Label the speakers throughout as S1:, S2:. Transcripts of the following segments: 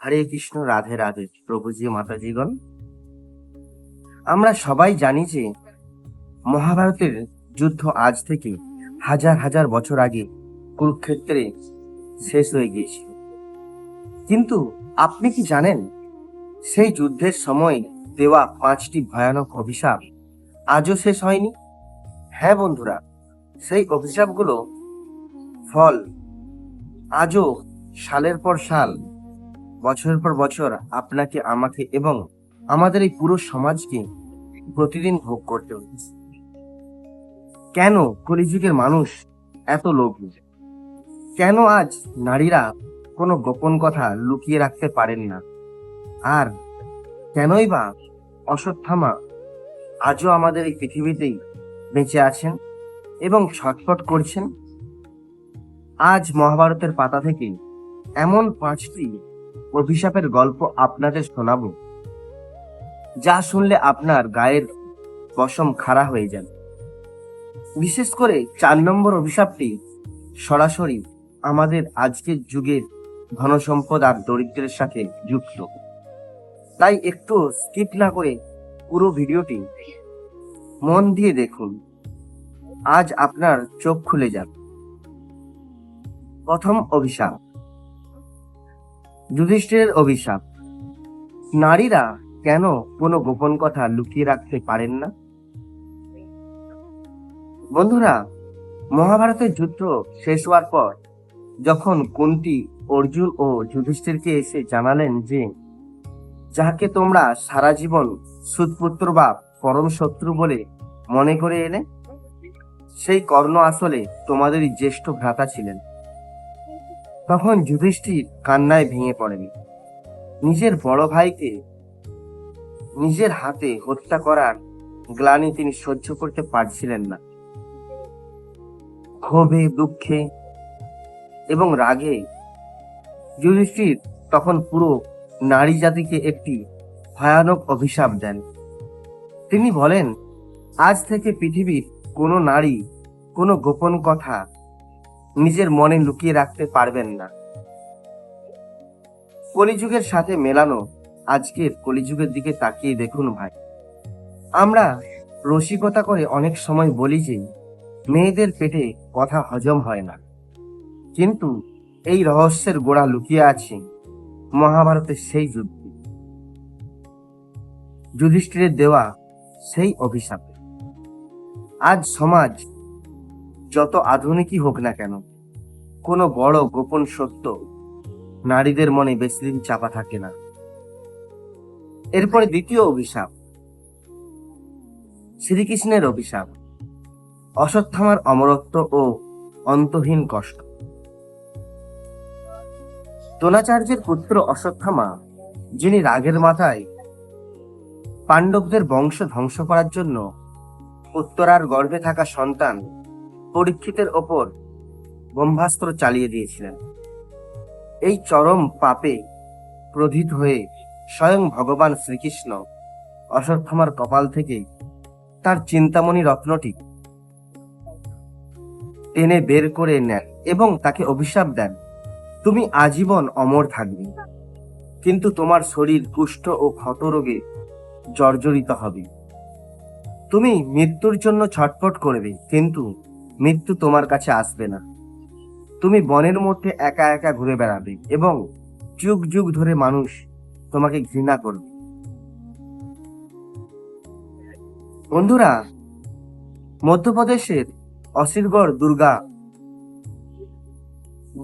S1: হরে কৃষ্ণ, রাধে রাধে, প্রভুজি মাতাজিগণ। আমরা সবাই জানি যে মহাভারতের যুদ্ধ আজ থেকে হাজার হাজার বছর আগে কুরুক্ষেত্রে শেষ হয়ে গিয়েছিল। কিন্তু আপনি কি জানেন, সেই যুদ্ধের সময় দেওয়া 5টি ভয়ানক অভিশাপ আজও শেষ হয়নি? হ্যাঁ বন্ধুরা, সেই অভিশাপগুলো ফল আজও সালের পর সাল, বছরের পর বছর আপনাকে, আমাকে এবং আমাদের এই পুরো সমাজকে প্রতিদিন ভোগ করতে হচ্ছে। কেন কলিযুগের মানুষ এত লোভী? কেন আজ নারীরা কোনো গোপন কথা লুকিয়ে রাখতে পারেন না? আর কেনই বা অশ্বত্থামা আজও আমাদের এই পৃথিবীতেই বেঁচে আছেন এবং ছটফট করছেন? আজ মহাভারতের পাতা থেকে এমন 5টি অভিশাপের গল্প আপনাদের শোনাবো, যা শুনলে আপনার গায়ের পশম খাড়া হয়ে যাবে। বিশেষ করে 4 নম্বর অভিশাপটি সরাসরি আমাদের আজকের যুগের ধনসম্পদ আর দরিদ্রের সাথে যুক্ত। তাই একটু স্কিপ না করে পুরো ভিডিওটি মন দিয়ে দেখুন, আজ আপনার চোখ খুলে যাবে। প্রথম অভিশাপ, যুধিষ্ঠিরের অভিশাপ। নারীরা কেন কোনো গোপন কথা লুকিয়ে রাখতে পারেন না? বন্ধুরা, মহাভারতের যুদ্ধ শেষ হওয়ার পর যখন কুন্তী অর্জুন ও যুধিষ্ঠিরকে এসে জানালেন যে যাকে তোমরা সারা জীবন সুতপুত্র বা পরম শত্রু বলে মনে করে এলে, সেই কর্ণ আসলে তোমাদেরই জ্যেষ্ঠ ভ্রাতা ছিলেন, তখন যুধিষ্ঠির কান্নায় ভেঙে পড়েন। নিজের বড় ভাইকে নিজের হাতে হত্যা করার গ্লানি তিনি সহ্য করতে পারছিলেন না। ক্ষোভে, দুঃখে এবং রাগে যুধিষ্ঠির তখন পুরো নারী জাতিকে একটি ভয়ানক অভিশাপ দেন। তিনি বলেন, আজ থেকে পৃথিবীর কোনো নারী কোনো গোপন কথা নিজের মনে লুকিয়ে রাখতে পারবেন না। কলিযুগের সাথে মেলানো আজকের কলিযুগের দিকে তাকিয়ে দেখুন ভাই। আমরা রসিকতা করে অনেক সময় বলি যে মেয়েদের পেটে কথা হজম হয় না, কিন্তু এই রহস্যের গোড়া লুকিয়ে আছে মহাভারতের সেই যুদ্ধে, যুধিষ্ঠিরের দেওয়া সেই অভিশাপে। আজ সমাজ যত আধুনিকই হোক না কেন, কোনো বড় গোপন সত্য নারীদের মনে বেশি দিন চাপা থাকে না। এরপরে দ্বিতীয় অভিশাপ, শ্রীকৃষ্ণের অভিশাপ। অশ্বত্থামার অমরত্ব ও অন্তহীন কষ্ট। দ্রোণাচার্যের পুত্র অশ্বত্থামা, যিনি রাগের মাথায় পাণ্ডবদের বংশ ধ্বংস করার জন্য উত্তরার গর্ভে থাকা সন্তান পরীক্ষিতের ওপর ব্রহ্মাস্ত্র চালিয়ে দিয়েছিলেন। এই চরম পাপে ক্রোধিত হয়ে স্বয়ং ভগবান শ্রীকৃষ্ণ অশ্বত্থামার কপাল থেকে তার চিন্তামণি রত্নটি টেনে বের করে নেন এবং তাকে অভিশাপ দেন, তুমি আজীবন অমর থাকবে, কিন্তু তোমার শরীর কুষ্ঠ ও ক্ষত রোগে জর্জরিত হবে। তুমি মৃত্যুর জন্য ছটফট করবে, কিন্তু মৃত্যু তোমার কাছে আসবে না। তুমি বনের মধ্যে একা একা ঘুরে বেড়াবে এবং যুগ যুগ ধরে মানুষ তোমাকে ঘৃণা করবে। বন্ধুরা, মধ্যপ্রদেশের অসিরগড় দুর্গা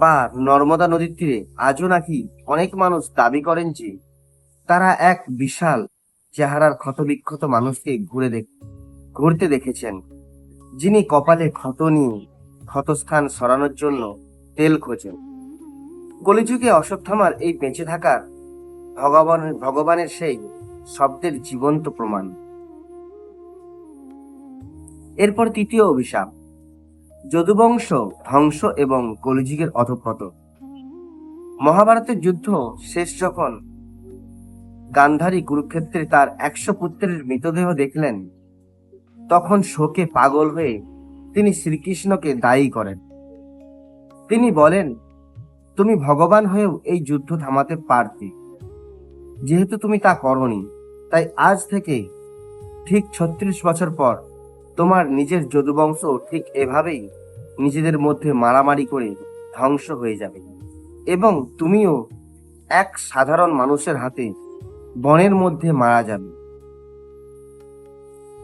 S1: বা নর্মদা নদীর তীরে আজও নাকি অনেক মানুষ দাবি করেন যে তারা এক বিশাল চেহারার ক্ষতবিক্ষত মানুষকে ঘুরতে দেখেছেন, যিনি কপালে ক্ষত নিয়ে ক্ষতস্থান সরানোর জন্য তেল খোঁজেন। কলিযুগে অশ্বত্থামার এই বেঁচে থাকার ভগবানের সেই শব্দের জীবন্ত প্রমাণ। এরপর তৃতীয় অভিশাপ, যদুবংশ ধ্বংস এবং কলিযুগের অধঃপতন। মহাভারতের যুদ্ধ শেষ যখন গান্ধারী কুরুক্ষেত্রে তার 100 পুত্রের মৃতদেহ দেখলেন, তখন শোকে পাগল হয়ে তিনি শ্রীকৃষ্ণকে দায়ী করেন। তিনি বলেন, তুমি ভগবান হয়েও এই যুদ্ধ থামাতে পারতে, যেহেতু তুমি তা করনি, তাই আজ থেকে ঠিক 36 বছর পর তোমার নিজের যদুবংশ ঠিক এভাবেই নিজেদের মধ্যে মারামারি করে ধ্বংস হয়ে যাবে, এবং তুমিও এক সাধারণ মানুষের হাতে বনের মধ্যে মারা যাবে।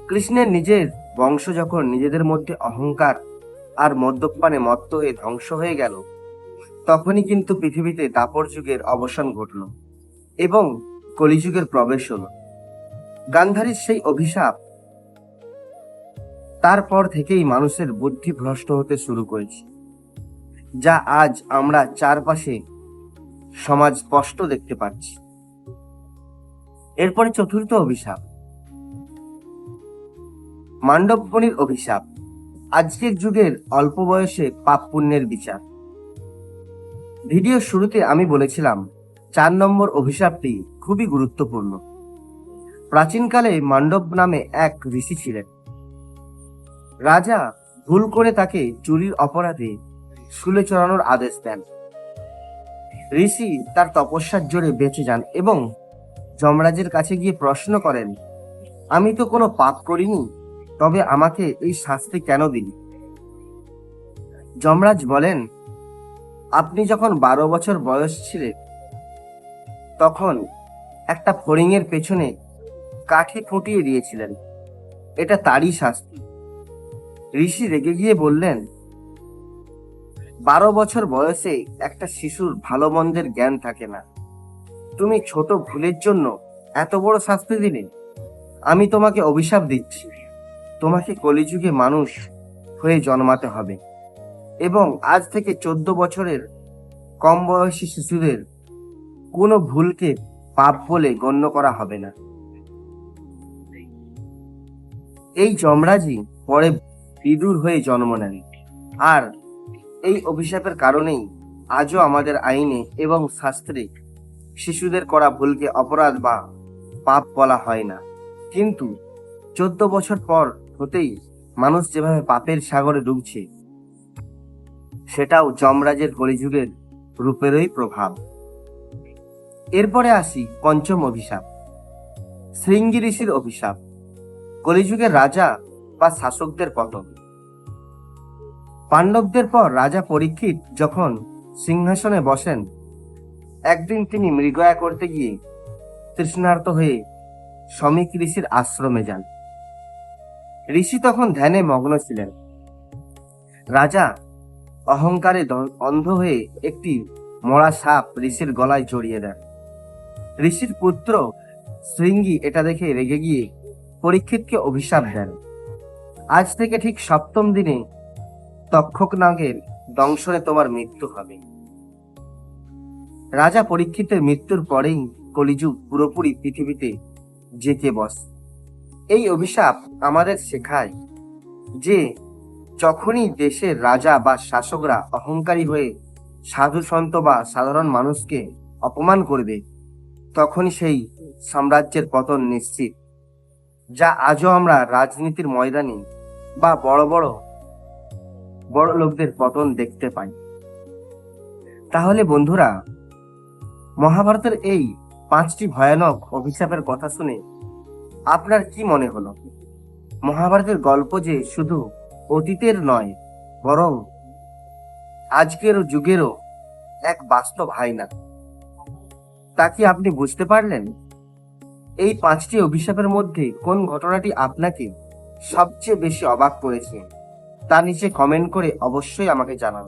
S1: কৃষ্ণের নিজের বংশ যখন নিজেদের মধ্যে অহংকার আর মদ্যপানে মত্ত হয়ে ধ্বংস হয়ে গেল, তখনই কিন্তু পৃথিবীতে দাপর যুগের অবসান ঘটল এবং কলিযুগের প্রবেশ হলো। গান্ধারীর সেই অভিশাপ তারপর থেকেই মানুষের বুদ্ধি ভ্রষ্ট হতে শুরু করেছে, যা আজ আমরা চারপাশে সমাজ স্পষ্ট দেখতে পাচ্ছি। এরপরে চতুর্থ অভিশাপ, মান্ডব মুনির অভিশাপ। আজকের যুগের অল্প বয়সে পাপ পুণ্যের বিচার। ভিডিওর শুরুতে আমি বলেছিলাম 4 নম্বর অভিশাপটি খুবই গুরুত্বপূর্ণ। প্রাচীনকালে মান্ডব নামে এক ঋষি ছিলেন। রাজা ভুল করে তাকে চুরির অপরাধে শুলে চড়ানোর আদেশ দেন। ঋষি তার তপস্যার জোরে বেঁচে যান এবং যমরাজের কাছে গিয়ে প্রশ্ন করেন, আমি তো কোনো পাপ করিনি, তবে আমাকে এই শাস্তি কেন দিলি? যমরাজ বলেন, আপনি যখন 12 বছর বয়স ছিলেন তখন একটা ফড়িংয়ের পেছনে কাঠি ফুটিয়ে দিয়েছিলেন, এটা তারই শাস্তি। ঋষি রেগে গিয়ে বললেন, 12 বছর বয়সে একটা শিশুর ভালো মন্দের জ্ঞান থাকে না, তুমি ছোট ভুলের জন্য এত বড় শাস্তি দিলে? আমি তোমাকে অভিশাপ দিচ্ছি, তোমাকে কলিযুগে মানুষ হয়ে জন্মাতে হবে এবং আজ থেকে 14 বছরের কম বয়সী শিশুদের কোনো ভুলকে পাপ বলে গণ্য করা হবে না। এই যমরাজই পরে বিদুর হয়ে জন্ম নেন, আর এই অভিশাপের কারণেই আজও আমাদের আইনে এবং শাস্ত্রে শিশুদের করা ভুলকে অপরাধ বা পাপ বলা হয় না। কিন্তু 14 বছর পর হতেই মানুষ যেভাবে পাপের সাগরে ডুবছে, সেটাও যমরাজের কলিযুগের রূপেরই প্রভাব। এরপরে আসি পঞ্চম অভিশাপ, শৃঙ্গি ঋষির অভিশাপ। কলিযুগের রাজা বা শাসকদের পতন। পাণ্ডবদের পর রাজা পরীক্ষিত যখন সিংহাসনে বসেন, একদিন তিনি মৃগয়া করতে গিয়ে তৃষ্ণার্ত হয়ে শমিক ঋষির আশ্রমে যান। ঋষি তখন ধ্যানে মগ্ন ছিলেন। রাজা অহংকারে অন্ধ হয়ে একটি মরা সাপ ঋষির গলায় জড়িয়ে দেন। ঋষির পুত্র শৃঙ্গি এটা দেখে রেগে গিয়ে পরীক্ষিতকে অভিশাপ দেন, আজ থেকে ঠিক 7ম দিনে তক্ষক নাগের দংশনে তোমার মৃত্যু হবে। রাজা পরীক্ষিতের মৃত্যুর পরেই কলিযুগ পুরোপুরি পৃথিবীতে জেঁকে বসে। এই অভিশাপ আমাদের শেখায় যে যখনই দেশের রাজা বা শাসকরা অহংকারী হয়ে সাধু সন্ত বা সাধারণ মানুষকে অপমান করবে, তখনই সেই সাম্রাজ্যের পতন নিশ্চিত, যা আজও আমরা রাজনীতির ময়দানে বা বড় লোকদের পতন দেখতে পাই। তাহলে বন্ধুরা, মহাভারতের এই 5টি ভয়ানক অভিশাপের কথা শুনে আপনার কি মনে হলো? মহাভারতের গল্প যে শুধু অতীতের নয়, বরং আজকের যুগেরও এক বাস্তব আয়না, তা কি আপনি বুঝতে পারলেন? এই 5টি অভিশাপের মধ্যে কোন ঘটনাটি আপনাকে সবচেয়ে বেশি অবাক করেছে, তা নিচে কমেন্ট করে অবশ্যই আমাকে জানান।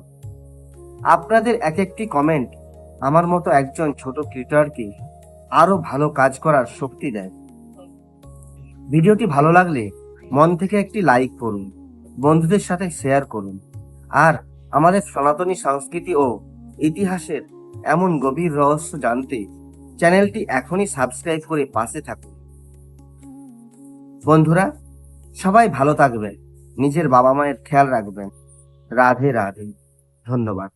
S1: আপনাদের এক একটি কমেন্ট আমার মতো একজন ছোট ক্রিয়েটরকে আরো ভালো কাজ করার শক্তি দেয়। ভিডিওটি ভালো লাগলে মন থেকে একটি লাইক করুন, বন্ধুদের সাথে শেয়ার করুন, আর আমাদের সনাতনী সংস্কৃতি ও ইতিহাসের এমন গভীর রহস্য জানতে চ্যানেলটি এখনই সাবস্ক্রাইব করে পাশে থাকুন। বন্ধুরা, সবাই ভালো থাকবেন, নিজের বাবা মায়ের খেয়াল রাখবেন। রাধে রাধে, ধন্যবাদ।